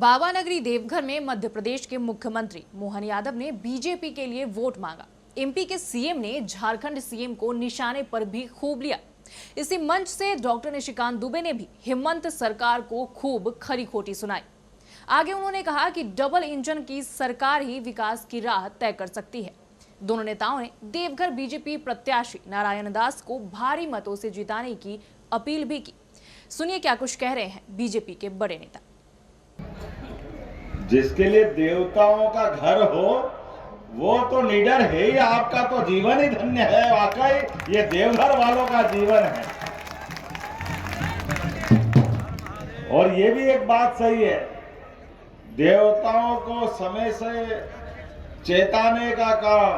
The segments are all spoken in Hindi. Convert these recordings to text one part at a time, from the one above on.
बाबा नगरी देवघर में मध्य प्रदेश के मुख्यमंत्री मोहन यादव ने बीजेपी के लिए वोट मांगा। एमपी के सीएम ने झारखंड सीएम को निशाने पर भी खूब लिया। इसी मंच से डॉक्टर निशिकांत दुबे ने भी हेमंत सरकार को खूब खरी खोटी सुनाई। आगे उन्होंने कहा कि डबल इंजन की सरकार ही विकास की राह तय कर सकती है। दोनों नेताओं ने देवघर बीजेपी प्रत्याशी नारायण दास को भारी मतों से जिताने की अपील भी की। सुनिए क्या कुछ कह रहे हैं बीजेपी के बड़े नेता। जिसके लिए देवताओं का घर हो वो तो निडर है ही। आपका तो जीवन ही धन्य है। वाकई ये देवघर वालों का जीवन है। और ये भी एक बात सही है, देवताओं को समय से चेताने का काम,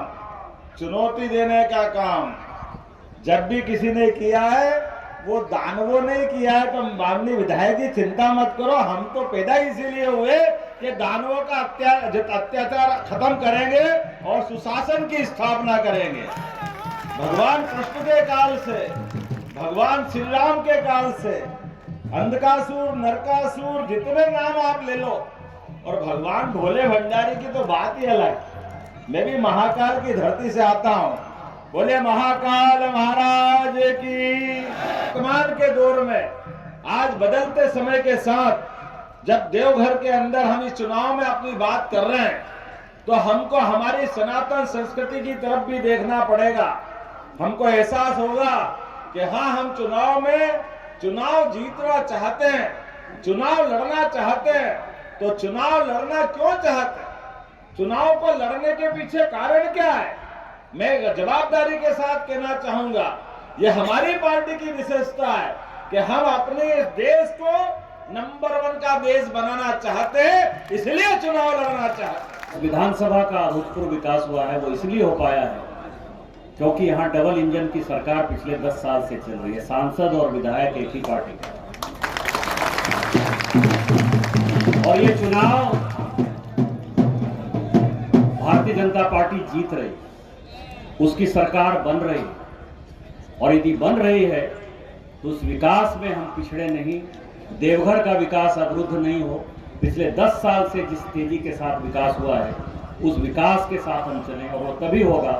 चुनौती देने का काम जब भी किसी ने किया है वो दानवों ने किया है। तो माननीय विधायक जी चिंता मत करो, हम तो पैदा इसीलिए हुए कि दानवों का अत्याचार खत्म करेंगे और सुशासन की स्थापना करेंगे। भगवान कृष्ण के काल से, भगवान श्री राम के काल से अंधकासुर, नरकासुर, जितने नाम आप ले लो, और भगवान भोले भंडारी की तो बात ही अलग। मैं भी महाकाल की धरती से आता हूँ। बोले महाकाल महाराज की। वर्तमान के दौर में आज बदलते समय के साथ जब देवघर के अंदर हम इस चुनाव में अपनी बात कर रहे हैं तो हमको हमारी सनातन संस्कृति की तरफ भी देखना पड़ेगा। हमको एहसास होगा कि हाँ, हम चुनाव जीतना चाहते हैं, चुनाव लड़ना चाहते हैं। तो चुनाव लड़ना क्यों चाहते हैं? चुनाव को लड़ने के पीछे कारण क्या है? मैं जवाबदारी के साथ कहना चाहूंगा, ये हमारी पार्टी की विशेषता है कि हम अपने इस देश को नंबर 1 का देश बनाना चाहते हैं, इसलिए चुनाव लड़ना चाहते हैं। विधानसभा का अभूतपूर्व विकास हुआ है, वो इसलिए हो पाया है क्योंकि यहाँ डबल इंजन की सरकार पिछले 10 साल से चल रही है। सांसद और विधायक एक ही पार्टी का, और ये चुनाव भारतीय जनता पार्टी जीत रही, उसकी सरकार बन रही, और यदि बन रही है तो उस विकास में हम पिछड़े नहीं। देवघर का विकास अवरुद्ध नहीं हो। पिछले 10 साल से जिस तेजी के साथ विकास हुआ है उस विकास के साथ हम चलें, और वो तभी होगा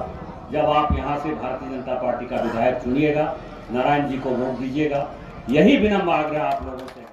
जब आप यहाँ से भारतीय जनता पार्टी का विधायक चुनिएगा, नारायण जी को वोट दीजिएगा। यही विनम्र आग्रह आप लोगों से।